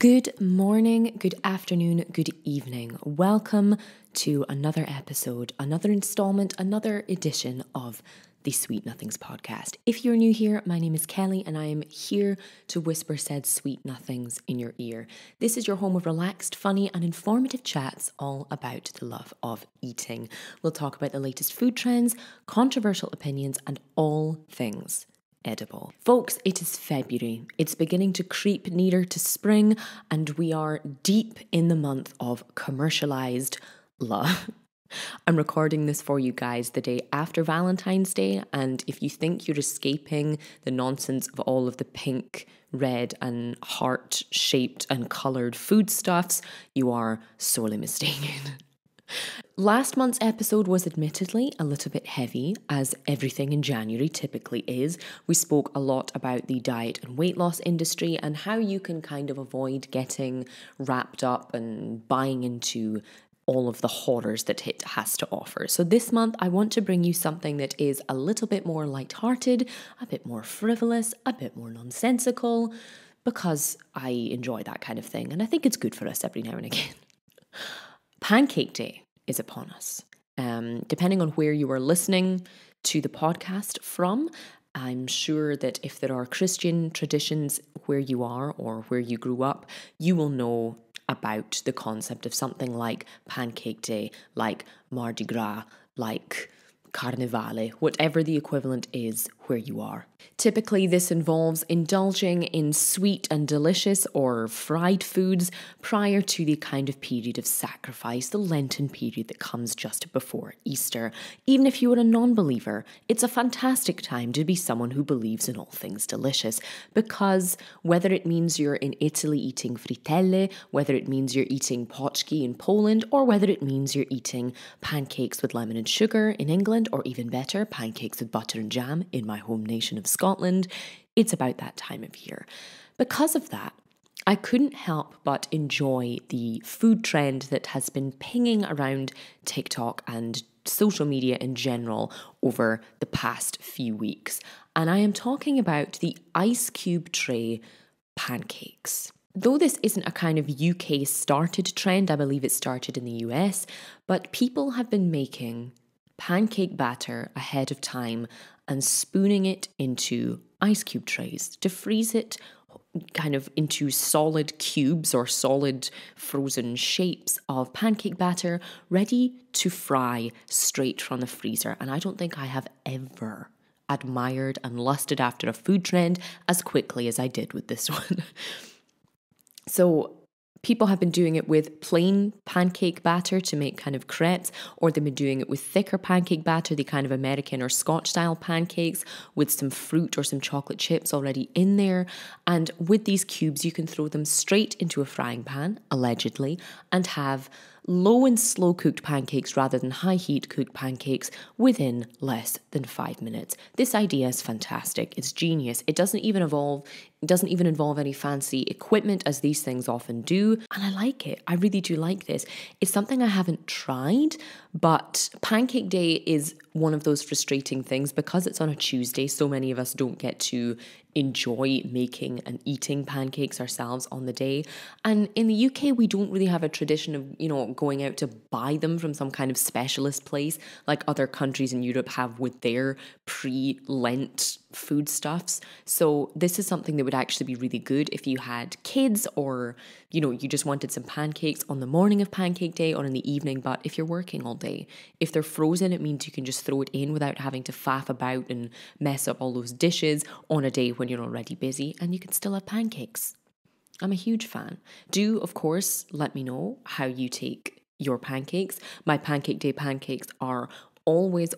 Good morning, good afternoon, good evening. Welcome to another episode, another installment, another edition of the Sweet Nothings podcast. If you're new here, my name is Kelly and I am here to whisper said sweet nothings in your ear. This is your home of relaxed, funny and informative chats all about the love of eating. We'll talk about the latest food trends, controversial opinions and all things edible. Folks, it is February. It's beginning to creep nearer to spring and we are deep in the month of commercialized love. I'm recording this for you guys the day after Valentine's Day, and if you think you're escaping the nonsense of all of the pink, red and heart-shaped and coloured foodstuffs, you are sorely mistaken. Last month's episode was admittedly a little bit heavy, as everything in January typically is. We spoke a lot about the diet and weight loss industry and how you can kind of avoid getting wrapped up and buying into all of the horrors that it has to offer. So this month I want to bring you something that is a little bit more lighthearted, a bit more frivolous, a bit more nonsensical, because I enjoy that kind of thing and I think it's good for us every now and again. Pancake Day is upon us. Depending on where you are listening to the podcast from, I'm sure that if there are Christian traditions where you are or where you grew up, you will know about the concept of something like Pancake Day, like Mardi Gras, like Carnevale, whatever the equivalent is where you are. Typically, this involves indulging in sweet and delicious or fried foods prior to the kind of period of sacrifice, the Lenten period that comes just before Easter. Even if you are a non-believer, it's a fantastic time to be someone who believes in all things delicious, because whether it means you're in Italy eating fritelle, whether it means you're eating potki in Poland, or whether it means you're eating pancakes with lemon and sugar in England, or even better, pancakes with butter and jam in my home nation of Scotland, it's about that time of year. Because of that, I couldn't help but enjoy the food trend that has been pinging around TikTok and social media in general over the past few weeks. And I am talking about the ice cube tray pancakes. Though this isn't a kind of UK started trend, I believe it started in the US, but people have been making pancake batter ahead of time and spooning it into ice cube trays to freeze it kind of into solid cubes or solid frozen shapes of pancake batter ready to fry straight from the freezer. And I don't think I have ever admired and lusted after a food trend as quickly as I did with this one. So people have been doing it with plain pancake batter to make kind of crepes, or they've been doing it with thicker pancake batter, the kind of American or Scotch style pancakes with some fruit or some chocolate chips already in there. And with these cubes, you can throw them straight into a frying pan, allegedly, and have low and slow cooked pancakes rather than high heat cooked pancakes within less than 5 minutes. This idea is fantastic. It's genius. It doesn't even involve any fancy equipment as these things often do. And I like it. I really do like this. It's something I haven't tried, but Pancake Day is one of those frustrating things because it's on a Tuesday. So many of us don't get to enjoy making and eating pancakes ourselves on the day. And in the UK, we don't really have a tradition of, going out to buy them from some kind of specialist place like other countries in Europe have with their pre-Lent foodstuffs. So this is something that would actually be really good if you had kids or, you just wanted some pancakes on the morning of Pancake Day or in the evening. But if you're working all day, if they're frozen, it means you can just throw it in without having to faff about and mess up all those dishes on a day when you're already busy, and you can still have pancakes. I'm a huge fan. Do, of course, let me know how you take your pancakes. My Pancake Day pancakes are always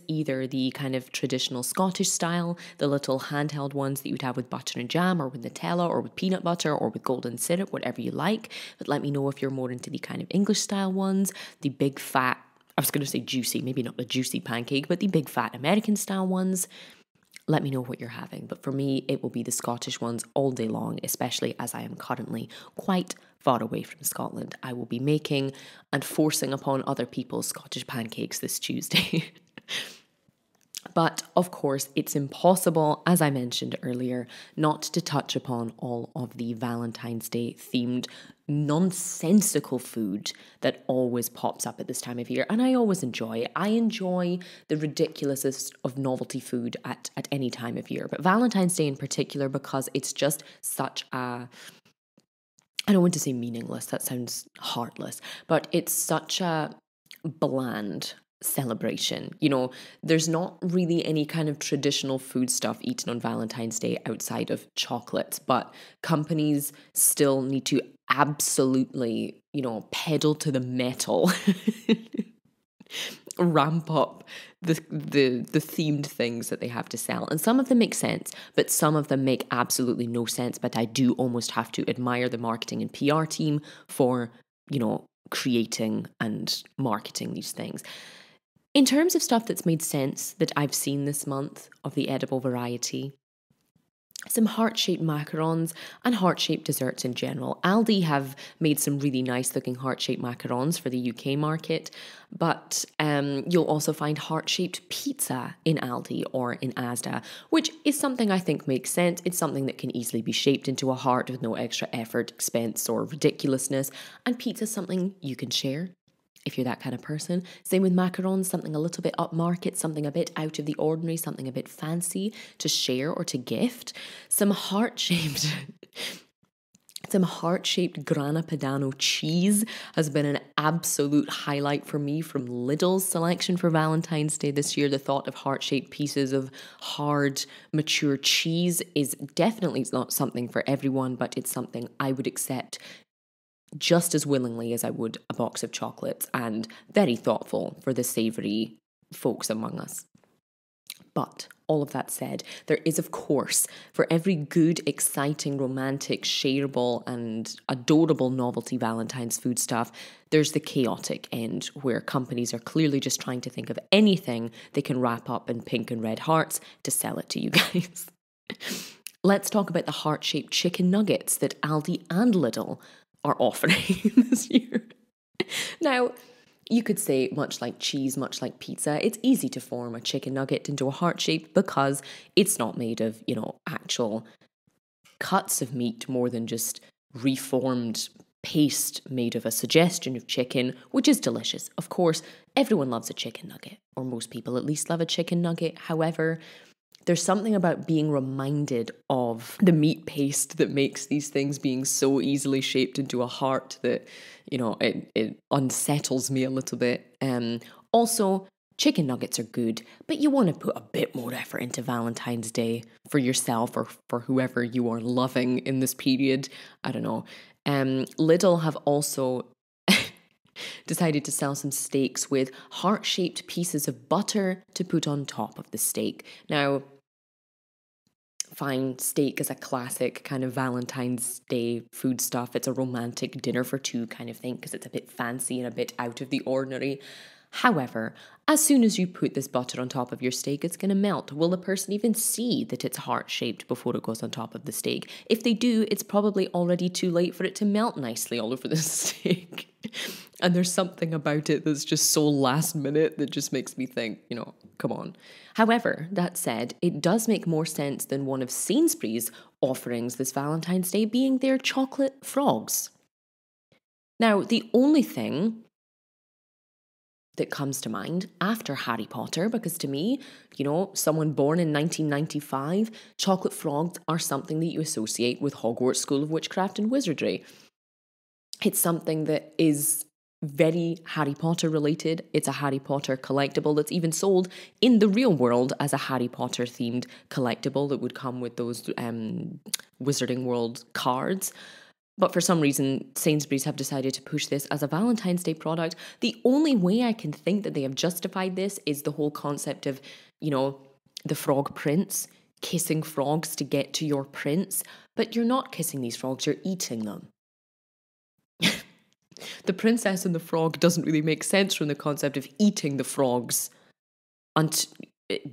either the kind of traditional Scottish style, the little handheld ones that you would have with butter and jam or with Nutella or with peanut butter or with golden syrup, whatever you like. But let me know if you're more into the kind of English style ones, the big fat, I was going to say juicy, maybe not a juicy pancake, but the big fat American style ones. Let me know what you're having. But for me, it will be the Scottish ones all day long, especially as I am currently quite far away from Scotland. I will be making and forcing upon other people Scottish pancakes this Tuesday. But of course, it's impossible, as I mentioned earlier, not to touch upon all of the Valentine's Day themed nonsensical food that always pops up at this time of year. And I always enjoy. I enjoy the ridiculousness of novelty food at any time of year. But Valentine's Day in particular, because it's just such a, I don't want to say meaningless, that sounds heartless, but it's such a bland celebration. You know, there's not really any kind of traditional food stuff eaten on Valentine's Day outside of chocolates, but companies still need to absolutely, you know, pedal to the metal, ramp up the themed things that they have to sell. And some of them make sense, but some of them make absolutely no sense. But I do almost have to admire the marketing and PR team for, you know, creating and marketing these things. In terms of stuff that's made sense that I've seen this month of the edible variety, some heart-shaped macarons and heart-shaped desserts in general. Aldi have made some really nice looking heart-shaped macarons for the UK market, but you'll also find heart-shaped pizza in Aldi or in Asda, which is something I think makes sense. It's something that can easily be shaped into a heart with no extra effort, expense or ridiculousness, and pizza is something you can share if you're that kind of person. Same with macarons, something a little bit upmarket, something a bit out of the ordinary, something a bit fancy to share or to gift. Some heart-shaped Grana Padano cheese has been an absolute highlight for me from Lidl's selection for Valentine's Day this year. The thought of heart-shaped pieces of hard, mature cheese is definitely not something for everyone, but it's something I would accept just as willingly as I would a box of chocolates, and very thoughtful for the savoury folks among us. But all of that said, there is, of course, for every good, exciting, romantic, shareable and adorable novelty Valentine's food stuff, there's the chaotic end where companies are clearly just trying to think of anything they can wrap up in pink and red hearts to sell it to you guys. Let's talk about the heart-shaped chicken nuggets that Aldi and Lidl are offering this year. Now, you could say, much like cheese, much like pizza, it's easy to form a chicken nugget into a heart shape because it's not made of, you know, actual cuts of meat, more than just reformed paste made of a suggestion of chicken, which is delicious. Of course, everyone loves a chicken nugget, or most people at least love a chicken nugget. However, there's something about being reminded of the meat paste that makes these things being so easily shaped into a heart that, you know, it unsettles me a little bit. Also, chicken nuggets are good, but you want to put a bit more effort into Valentine's Day for yourself or for whoever you are loving in this period. I don't know. Lidl have also decided to sell some steaks with heart-shaped pieces of butter to put on top of the steak. Now, fine, steak is a classic kind of Valentine's Day food stuff. It's a romantic dinner for two kind of thing because it's a bit fancy and a bit out of the ordinary. However, as soon as you put this butter on top of your steak, it's going to melt. Will the person even see that it's heart-shaped before it goes on top of the steak? If they do, it's probably already too late for it to melt nicely all over the steak. And there's something about it that's just so last minute that just makes me think, you know, come on. However, that said, it does make more sense than one of Sainsbury's offerings this Valentine's Day being their chocolate frogs. Now, the only thing that comes to mind after Harry Potter, because to me, you know, someone born in 1995, chocolate frogs are something that you associate with Hogwarts School of Witchcraft and Wizardry. It's something that is very Harry Potter related. It's a Harry Potter collectible that's even sold in the real world as a Harry Potter themed collectible that would come with those Wizarding World cards. But for some reason, Sainsbury's have decided to push this as a Valentine's Day product. The only way I can think that they have justified this is the whole concept of, you know, the frog prince, kissing frogs to get to your prince. But you're not kissing these frogs, you're eating them. The princess and the frog doesn't really make sense from the concept of eating the frogs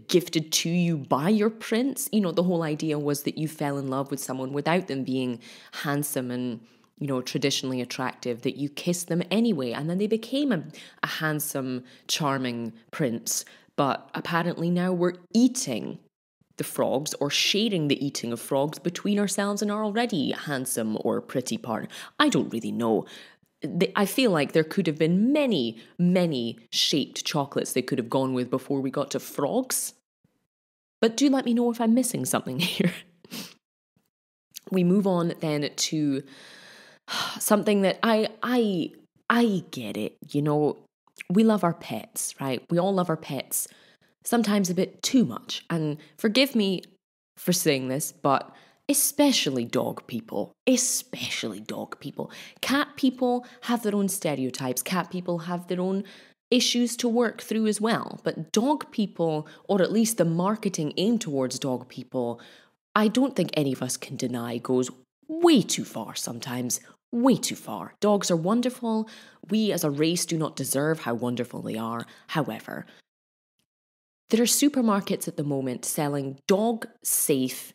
gifted to you by your prince. You know, the whole idea was that you fell in love with someone without them being handsome and, you know, traditionally attractive, that you kissed them anyway, and then they became a handsome, charming prince. but apparently now we're eating the frogs or sharing the eating of frogs between ourselves and our already handsome or pretty partner. I don't really know. I feel like there could have been many, many shaped chocolates they could have gone with before we got to frogs. But do let me know if I'm missing something here. We move on then to something that I get it. You know, we love our pets, right? We all love our pets. Sometimes a bit too much. And forgive me for saying this, but especially dog people. Cat people have their own stereotypes. Cat people have their own issues to work through as well. But dog people, or at least the marketing aimed towards dog people, I don't think any of us can deny goes way too far sometimes. Way too far. Dogs are wonderful. We as a race do not deserve how wonderful they are. However, there are supermarkets at the moment selling dog-safe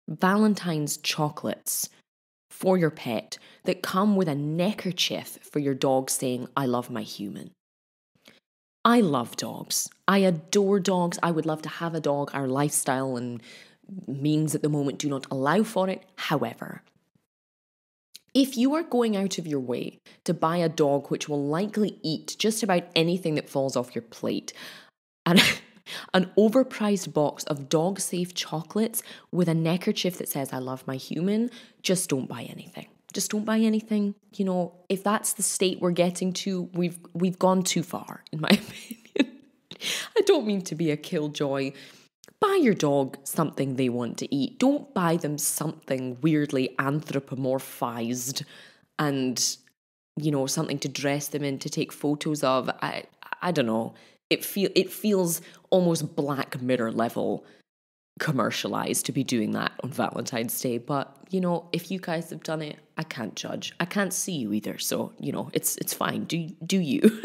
Valentine's chocolates for your pet that come with a neckerchief for your dog saying, "I love my human." I love dogs. I adore dogs. I would love to have a dog. Our lifestyle and means at the moment do not allow for it. However, if you are going out of your way to buy a dog which will likely eat just about anything that falls off your plate, and an overpriced box of dog-safe chocolates with a neckerchief that says, "I love my human," just don't buy anything. Just don't buy anything. You know, if that's the state we're getting to, we've gone too far, in my opinion. I don't mean to be a killjoy. Buy your dog something they want to eat. Don't buy them something weirdly anthropomorphized and, you know, something to dress them in, to take photos of. I don't know. It feels almost Black Mirror level commercialized to be doing that on Valentine's Day. But, you know, if you guys have done it, I can't judge. I can't see you either. So, you know, it's fine. Do you?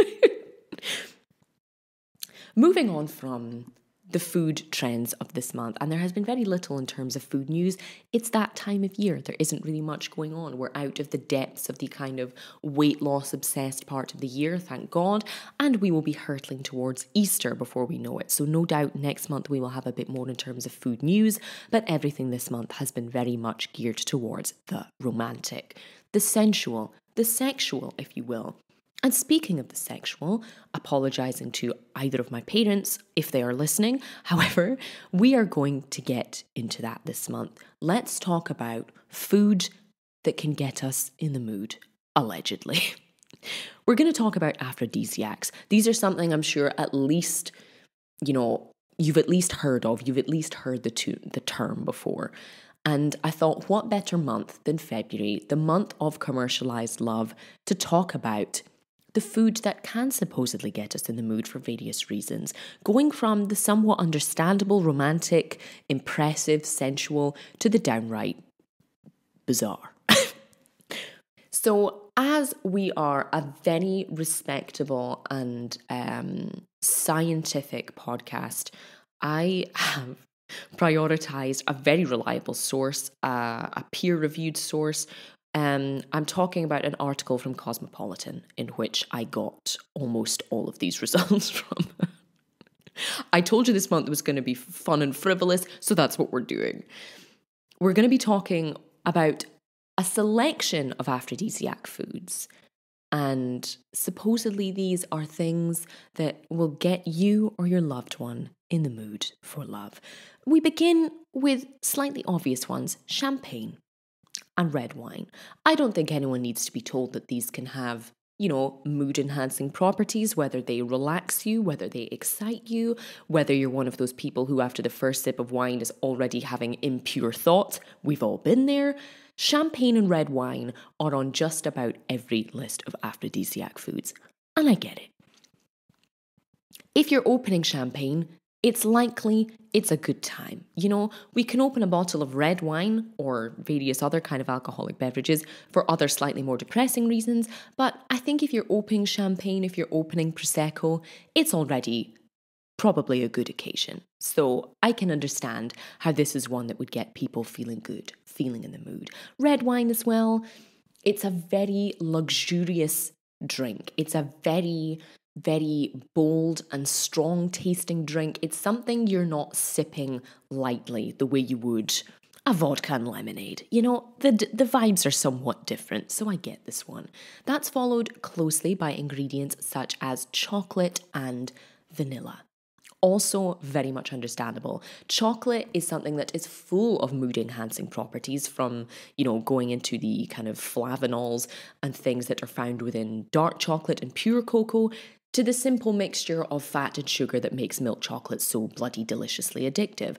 Moving on from the food trends of this month, and there has been very little in terms of food news. It's that time of year. There isn't really much going on. We're out of the depths of the kind of weight loss obsessed part of the year, thank God, and we will be hurtling towards Easter before we know it. So no doubt next month we will have a bit more in terms of food news, but everything this month has been very much geared towards the romantic, the sensual, the sexual, if you will. And speaking of the sexual, apologising to either of my parents if they are listening. However, we are going to get into that this month. Let's talk about food that can get us in the mood, allegedly. We're going to talk about aphrodisiacs. These are something I'm sure at least, you know, you've at least heard of. You've at least heard the term before. And I thought, what better month than February, the month of commercialised love, to talk about the food that can supposedly get us in the mood for various reasons, going from the somewhat understandable, romantic, impressive, sensual, to the downright bizarre. So, as we are a very respectable and scientific podcast, I have prioritised a very reliable source, a peer-reviewed source. I'm talking about an article from Cosmopolitan in which I got almost all of these results from. I told you this month was going to be fun and frivolous, so that's what we're doing. We're going to be talking about a selection of aphrodisiac foods. And supposedly these are things that will get you or your loved one in the mood for love. We begin with slightly obvious ones: champagne and red wine. I don't think anyone needs to be told that these can have, you know, mood-enhancing properties, whether they relax you, whether they excite you, whether you're one of those people who after the first sip of wine is already having impure thoughts. We've all been there. Champagne and red wine are on just about every list of aphrodisiac foods, and I get it. If you're opening champagne, it's likely it's a good time. You know, we can open a bottle of red wine or various other kind of alcoholic beverages for other slightly more depressing reasons, but I think if you're opening champagne, if you're opening Prosecco, it's already probably a good occasion. So I can understand how this is one that would get people feeling good, feeling in the mood. Red wine as well, it's a very luxurious drink. It's a very very bold and strong tasting drink. It's something you're not sipping lightly the way you would a vodka and lemonade. You know, the vibes are somewhat different, so I get this one. That's followed closely by ingredients such as chocolate and vanilla. Also very much understandable. Chocolate is something that is full of mood enhancing properties, from, you know, going into the kind of flavanols and things that are found within dark chocolate and pure cocoa, to the simple mixture of fat and sugar that makes milk chocolate so bloody deliciously addictive.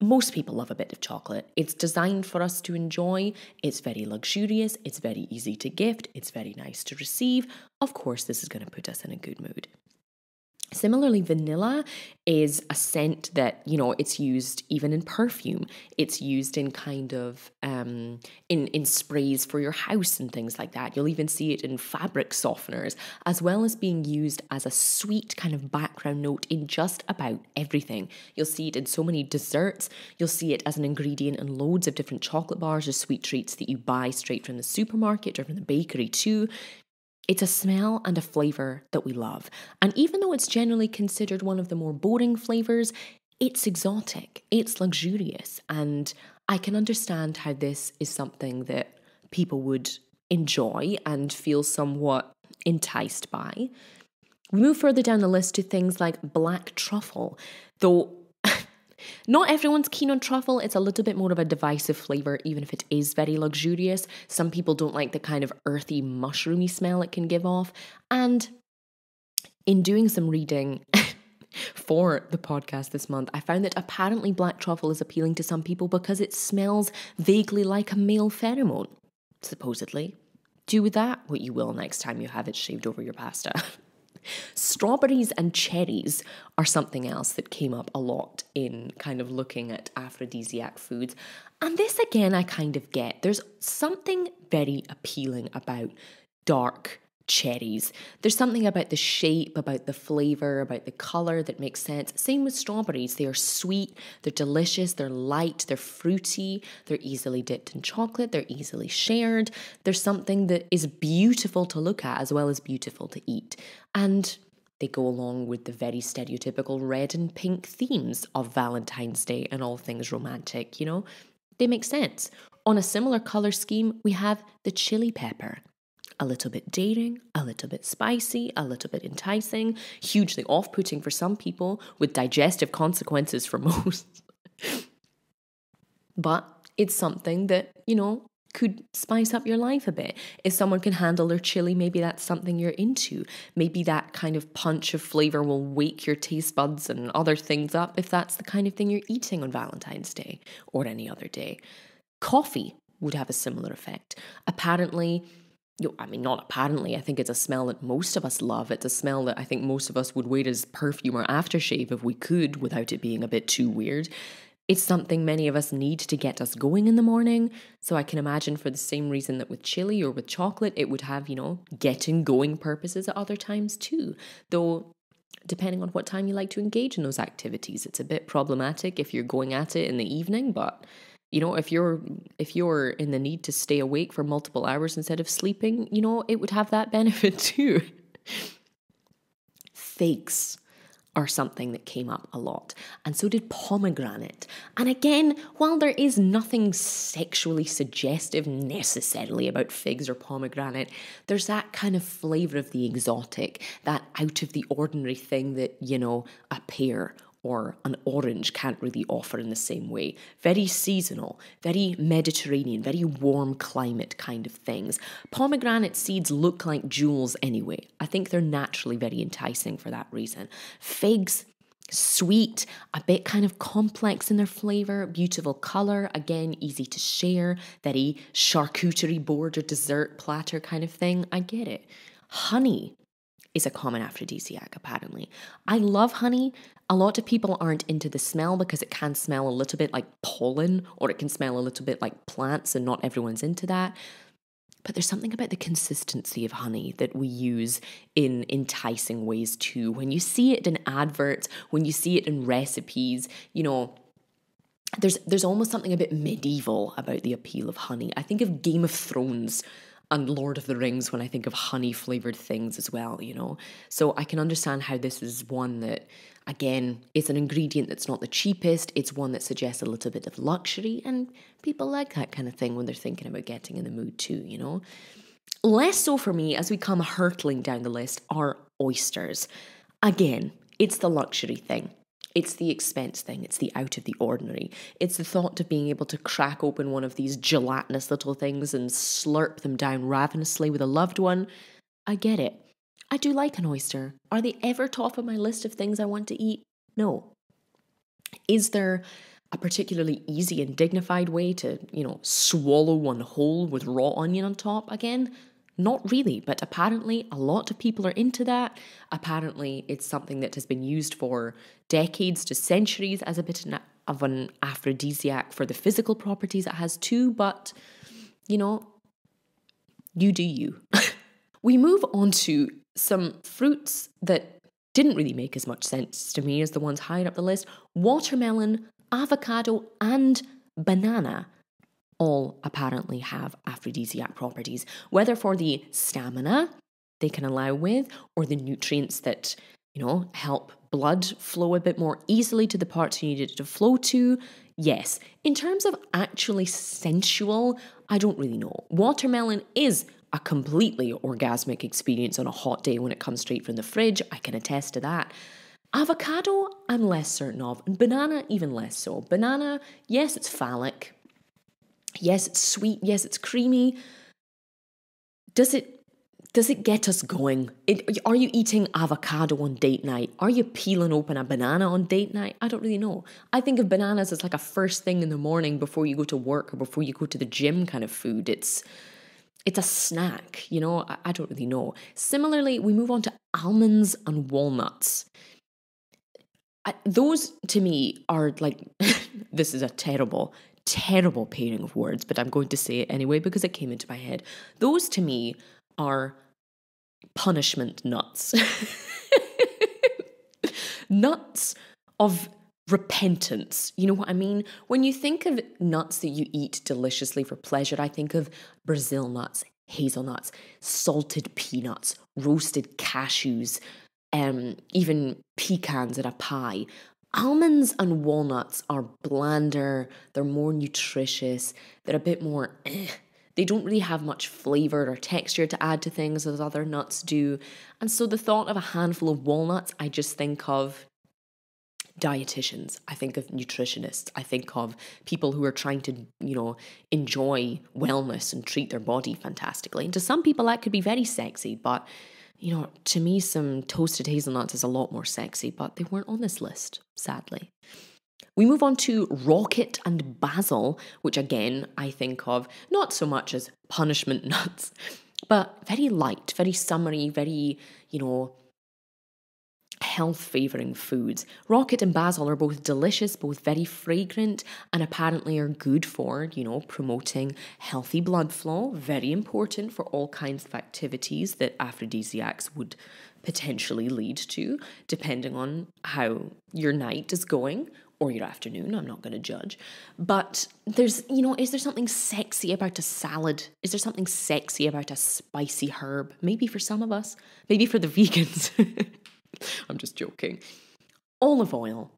Most people love a bit of chocolate. It's designed for us to enjoy. It's very luxurious. It's very easy to gift. It's very nice to receive. Of course, this is going to put us in a good mood. Similarly, vanilla is a scent that, you know, it's used even in perfume. It's used in kind of, in sprays for your house and things like that. You'll even see it in fabric softeners, as well as being used as a sweet kind of background note in just about everything. You'll see it in so many desserts. You'll see it as an ingredient in loads of different chocolate bars or sweet treats that you buy straight from the supermarket or from the bakery too. It's a smell and a flavour that we love. And even though it's generally considered one of the more boring flavours, it's exotic, it's luxurious, and I can understand how this is something that people would enjoy and feel somewhat enticed by. We move further down the list to things like black truffle, though not everyone's keen on truffle. It's a little bit more of a divisive flavour, even if it is very luxurious. Some people don't like the kind of earthy, mushroomy smell it can give off. And in doing some reading for the podcast this month, I found that apparently black truffle is appealing to some people because it smells vaguely like a male pheromone, supposedly. Do with that what you will next time you have it shaved over your pasta. Strawberries and cherries are something else that came up a lot in kind of looking at aphrodisiac foods. And this again, I kind of get. There's something very appealing about dark cherries. There's something about the shape, about the flavour, about the colour that makes sense. Same with strawberries. They are sweet, they're delicious, they're light, they're fruity, they're easily dipped in chocolate, they're easily shared. There's something that is beautiful to look at as well as beautiful to eat. And they go along with the very stereotypical red and pink themes of Valentine's Day and all things romantic, you know? They make sense. On a similar colour scheme, we have the chili pepper. A little bit dating, a little bit spicy, a little bit enticing, hugely off-putting for some people, with digestive consequences for most. But it's something that, you know, could spice up your life a bit. If someone can handle their chili, maybe that's something you're into. Maybe that kind of punch of flavour will wake your taste buds and other things up if that's the kind of thing you're eating on Valentine's Day or any other day. Coffee would have a similar effect. Apparently, not apparently, I think it's a smell that most of us love. It's a smell that I think most of us would wear as perfume or aftershave if we could without it being a bit too weird. It's something many of us need to get us going in the morning. So I can imagine for the same reason that with chili or with chocolate, it would have, you know, getting going purposes at other times too. Though, depending on what time you like to engage in those activities, it's a bit problematic if you're going at it in the evening, but you know, if you're in the need to stay awake for multiple hours instead of sleeping, you know, it would have that benefit too. Figs are something that came up a lot, and so did pomegranate. And again, while there is nothing sexually suggestive necessarily about figs or pomegranate, there's that kind of flavour of the exotic, that out of the ordinary thing that, you know, a pear or an orange can't really offer in the same way. Very seasonal, very Mediterranean, very warm climate kind of things. Pomegranate seeds look like jewels anyway. I think they're naturally very enticing for that reason. Figs, sweet, a bit kind of complex in their flavour, beautiful colour, again, easy to share, very charcuterie board or dessert platter kind of thing. I get it. Honey is a common aphrodisiac, apparently. I love honey. A lot of people aren't into the smell because it can smell a little bit like pollen, or it can smell a little bit like plants, and not everyone's into that. But there's something about the consistency of honey that we use in enticing ways too. When you see it in adverts, when you see it in recipes, you know, there's almost something a bit medieval about the appeal of honey. I think of Game of Thrones and Lord of the Rings when I think of honey flavored things as well, So I can understand how this is one that, again, it's an ingredient that's not the cheapest. It's one that suggests a little bit of luxury, and people like that kind of thing when they're thinking about getting in the mood too. Less so for me, as we come hurtling down the list, are oysters. Again, it's the luxury thing. It's the expense thing. It's the out of the ordinary. It's the thought of being able to crack open one of these gelatinous little things and slurp them down ravenously with a loved one. I get it. I do like an oyster. Are they ever top of my list of things I want to eat? No. Is there a particularly easy and dignified way to, swallow one whole with raw onion on top? Again, not really, but apparently a lot of people are into that. Apparently it's something that has been used for decades to centuries as a bit of an aphrodisiac for the physical properties it has too, but, you do you. We move on to some fruits that didn't really make as much sense to me as the ones higher up the list. Watermelon, avocado, and banana all apparently have aphrodisiac properties, whether for the stamina they can allow with, or the nutrients that, help blood flow a bit more easily to the parts you need it to flow to. Yes. In terms of actually sensual, I don't really know. Watermelon is a completely orgasmic experience on a hot day when it comes straight from the fridge. I can attest to that. Avocado, I'm less certain of. And banana, even less so. Banana, yes, it's phallic. Yes, it's sweet. Yes, it's creamy. Does it get us going? Are you eating avocado on date night? Are you peeling open a banana on date night? I don't really know. I think of bananas as like a first thing in the morning before you go to work or before you go to the gym kind of food. It's a snack, I don't really know. Similarly, we move on to almonds and walnuts. Those to me are like, this is a terrible pairing of words, but I'm going to say it anyway because it came into my head. Those to me are punishment nuts. Nuts of repentance. You know what I mean? When you think of nuts that you eat deliciously for pleasure, I think of Brazil nuts, hazelnuts, salted peanuts, roasted cashews, even pecans in a pie. Almonds and walnuts are blander, they're more nutritious, they're a bit more They don't really have much flavour or texture to add to things as other nuts do. And so the thought of a handful of walnuts, I just think of dietitians, I think of nutritionists, I think of people who are trying to, enjoy wellness and treat their body fantastically. And to some people that could be very sexy, but to me, some toasted hazelnuts is a lot more sexy, but they weren't on this list, sadly. We move on to rocket and basil, which again, I think of not so much as punishment nuts, but very light, very summery, very, health-favouring foods. Rocket and basil are both delicious, both very fragrant, and apparently are good for, promoting healthy blood flow. Very important for all kinds of activities that aphrodisiacs would potentially lead to, depending on how your night is going, or your afternoon, I'm not going to judge. But there's, is there something sexy about a salad? Is there something sexy about a spicy herb? Maybe for some of us, maybe for the vegans. I'm just joking. Olive oil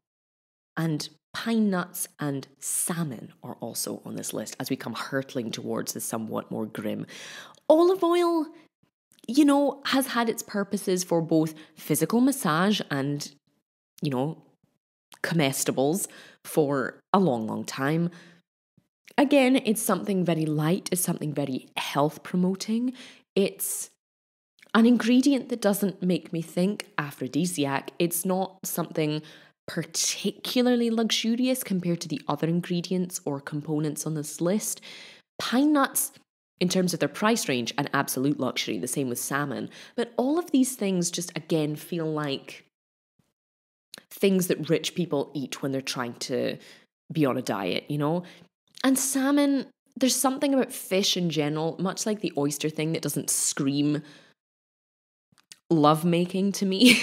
and pine nuts and salmon are also on this list as we come hurtling towards the somewhat more grim. Olive oil, has had its purposes for both physical massage and, comestibles for a long, long time. Again, it's something very light. It's something very health promoting. It's an ingredient that doesn't make me think aphrodisiac. It's not something particularly luxurious compared to the other ingredients or components on this list. Pine nuts, in terms of their price range, an absolute luxury, the same with salmon. But all of these things just, again, feel like things that rich people eat when they're trying to be on a diet, And salmon, there's something about fish in general, much like the oyster thing, that doesn't scream lovemaking to me.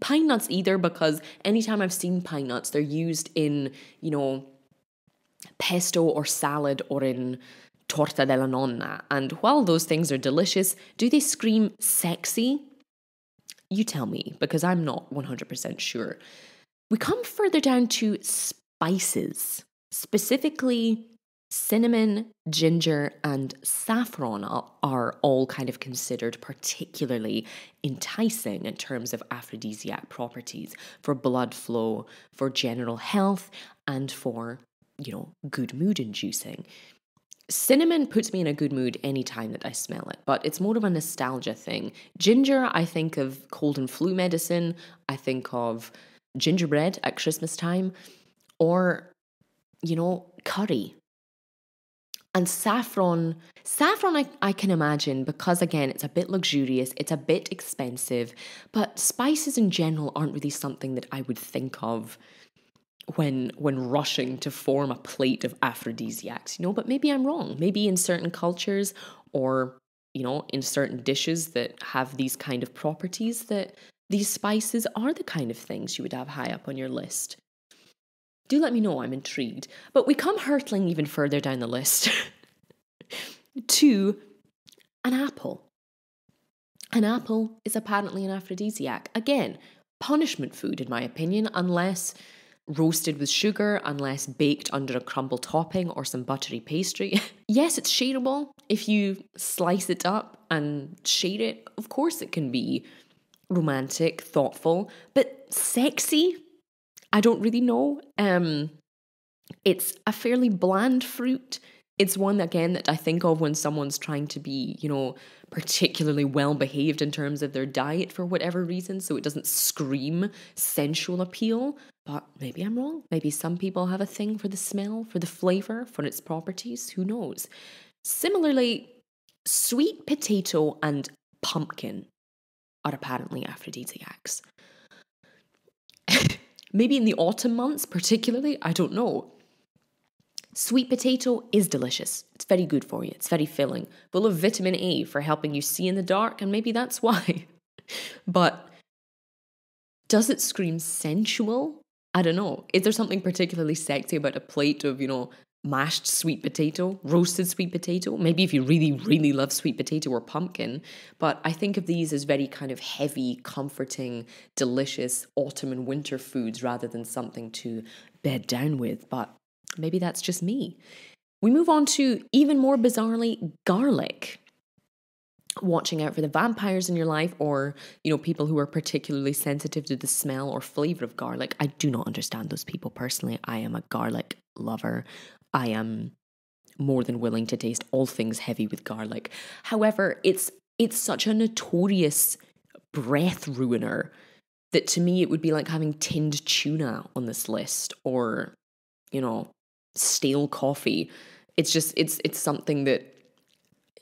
Pine nuts either, because anytime I've seen pine nuts, they're used in, pesto or salad or in torta della nonna. And while those things are delicious, do they scream sexy? You tell me, because I'm not 100% sure. We come further down to spices, specifically cinnamon, ginger, and saffron are all kind of considered particularly enticing in terms of aphrodisiac properties for blood flow, for general health, and for, good mood inducing. Cinnamon puts me in a good mood anytime that I smell it, but it's more of a nostalgia thing. Ginger, I think of cold and flu medicine. I think of gingerbread at Christmas time, or, curry. And saffron I can imagine, because again, it's a bit luxurious, it's a bit expensive, but spices in general aren't really something that I would think of when rushing to form a plate of aphrodisiacs, but maybe I'm wrong. Maybe in certain cultures or, in certain dishes that have these kind of properties, that these spices are the kind of things you would have high up on your list. Do let me know, I'm intrigued. But we come hurtling even further down the list to an apple. An apple is apparently an aphrodisiac. Again, punishment food in my opinion, unless roasted with sugar, unless baked under a crumble topping or some buttery pastry. Yes, it's shareable. If you slice it up and share it, of course it can be romantic, thoughtful, but sexy? I don't really know. It's a fairly bland fruit. It's one, again, that I think of when someone's trying to be, particularly well behaved in terms of their diet for whatever reason, so it doesn't scream sensual appeal. But maybe I'm wrong. Maybe some people have a thing for the smell, for the flavour, for its properties. Who knows? Similarly, sweet potato and pumpkin are apparently aphrodisiacs. Maybe in the autumn months particularly, I don't know. Sweet potato is delicious. It's very good for you. It's very filling, full of vitamin A for helping you see in the dark, and maybe that's why. But does it scream sensual? I don't know. Is there something particularly sexy about a plate of, mashed sweet potato, roasted sweet potato? Maybe if you really, really love sweet potato or pumpkin. But I think of these as very kind of heavy, comforting, delicious autumn and winter foods rather than something to bed down with. But maybe that's just me. We move on to, even more bizarrely, garlic. Watching out for the vampires in your life, or, people who are particularly sensitive to the smell or flavour of garlic. I do not understand those people personally. I am a garlic lover. I am more than willing to taste all things heavy with garlic. However, it's such a notorious breath ruiner that to me it would be like having tinned tuna on this list, or, stale coffee. It's just, it's something that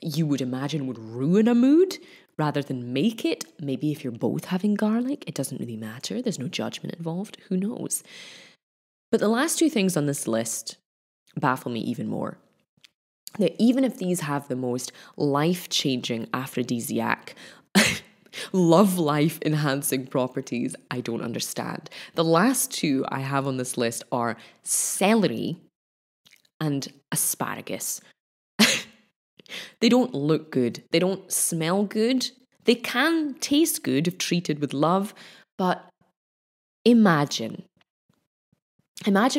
you would imagine would ruin a mood rather than make it. Maybe if you're both having garlic, it doesn't really matter. There's no judgment involved. Who knows? But the last two things on this list baffle me even more. Now, even if these have the most life-changing aphrodisiac, love life enhancing properties, I don't understand. The last two I have on this list are celery and asparagus. They don't look good. They don't smell good. They can taste good if treated with love, but imagine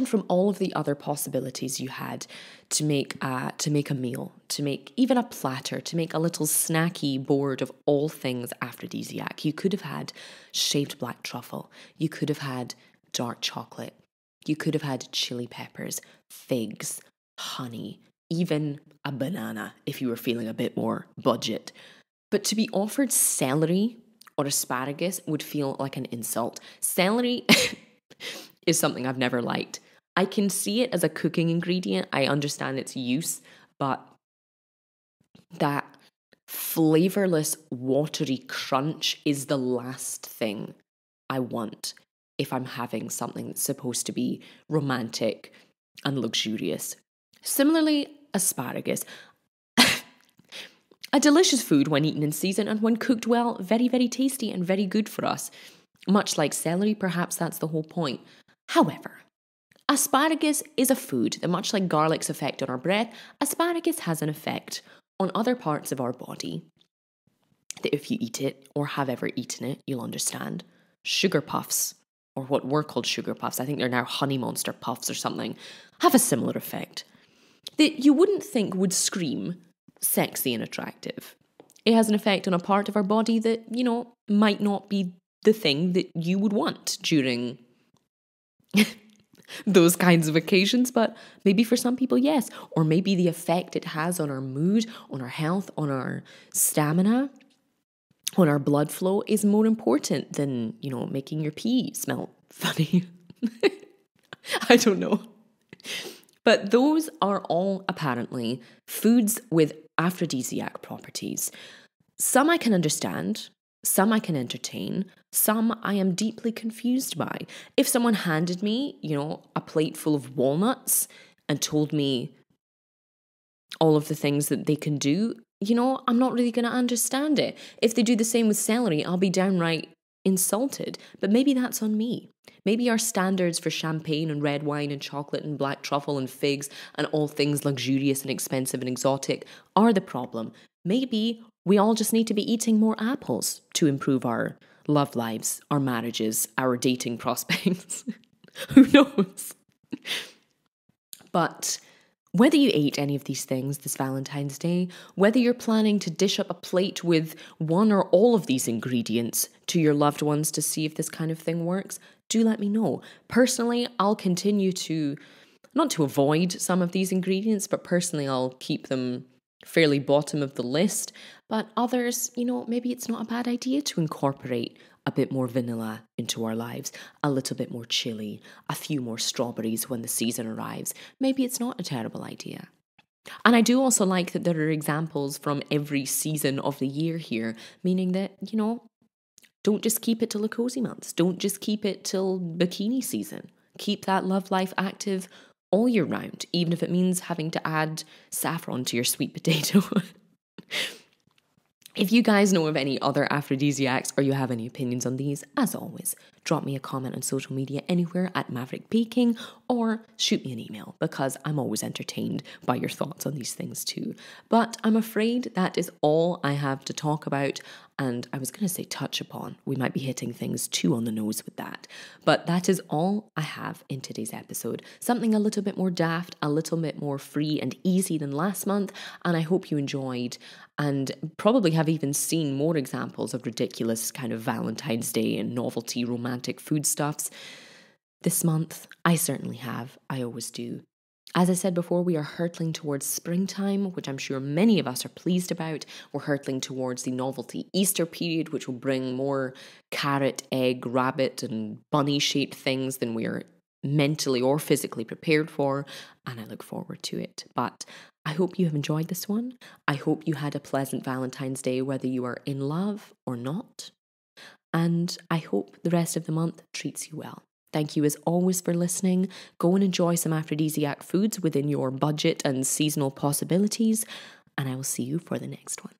from all of the other possibilities you had to make a meal, to make even a platter, to make a little snacky board of all things aphrodisiac. You could have had shaved black truffle. You could have had dark chocolate. You could have had chili peppers, figs, honey, even a banana if you were feeling a bit more budget. But to be offered celery or asparagus would feel like an insult. Celery is something I've never liked. I can see it as a cooking ingredient. I understand its use, but that flavorless, watery crunch is the last thing I want if I'm having something that's supposed to be romantic and luxurious. Similarly, asparagus. A delicious food when eaten in season, and when cooked well, very, very tasty and very good for us. Much like celery, perhaps that's the whole point. However, Asparagus is a food that, much like garlic's effect on our breath, asparagus has an effect on other parts of our body that if you eat it or have ever eaten it, you'll understand. Sugar puffs, or what were called sugar puffs, I think they're now Honey Monster puffs or something, have a similar effect that you wouldn't think would scream sexy and attractive. It has an effect on a part of our body that, might not be the thing that you would want during those kinds of occasions, but maybe for some people, yes. Or maybe the effect it has on our mood, on our health, on our stamina, on our blood flow is more important than, making your pee smell funny. I don't know. But those are all apparently foods with aphrodisiac properties. Some I can understand, some I can entertain, some I am deeply confused by. If someone handed me, a plate full of walnuts and told me all of the things that they can do, I'm not really going to understand it. If they do the same with celery, I'll be downright insulted. But maybe that's on me. Maybe our standards for champagne and red wine and chocolate and black truffle and figs and all things luxurious and expensive and exotic are the problem. Maybe we all just need to be eating more apples to improve our love lives, our marriages, our dating prospects. Who knows? But whether you ate any of these things this Valentine's Day, whether you're planning to dish up a plate with one or all of these ingredients to your loved ones to see if this kind of thing works, do let me know. Personally, I'll continue not to avoid some of these ingredients, but personally I'll keep them fairly bottom of the list. But others, maybe it's not a bad idea to incorporate a bit more vanilla into our lives, a little bit more chili, a few more strawberries when the season arrives. Maybe it's not a terrible idea. And I do also like that there are examples from every season of the year here, meaning that, don't just keep it till the cozy months. Don't just keep it till bikini season. Keep that love life active all year round, even if it means having to add saffron to your sweet potato. If you guys know of any other aphrodisiacs or you have any opinions on these, as always, drop me a comment on social media anywhere at Maverick Baking or shoot me an email because I'm always entertained by your thoughts on these things too. But I'm afraid that is all I have to talk about. And I was going to say touch upon. We might be hitting things too on the nose with that. But that is all I have in today's episode. Something a little bit more daft, a little bit more free and easy than last month. And I hope you enjoyed and probably have even seen more examples of ridiculous kind of Valentine's Day and novelty romantic foodstuffs this month. I certainly have. I always do. As I said before, we are hurtling towards springtime, which I'm sure many of us are pleased about. We're hurtling towards the novelty Easter period, which will bring more carrot, egg, rabbit and bunny-shaped things than we are mentally or physically prepared for, and I look forward to it. But I hope you have enjoyed this one. I hope you had a pleasant Valentine's Day, whether you are in love or not. And I hope the rest of the month treats you well. Thank you as always for listening. Go and enjoy some aphrodisiac foods within your budget and seasonal possibilities, and I will see you for the next one.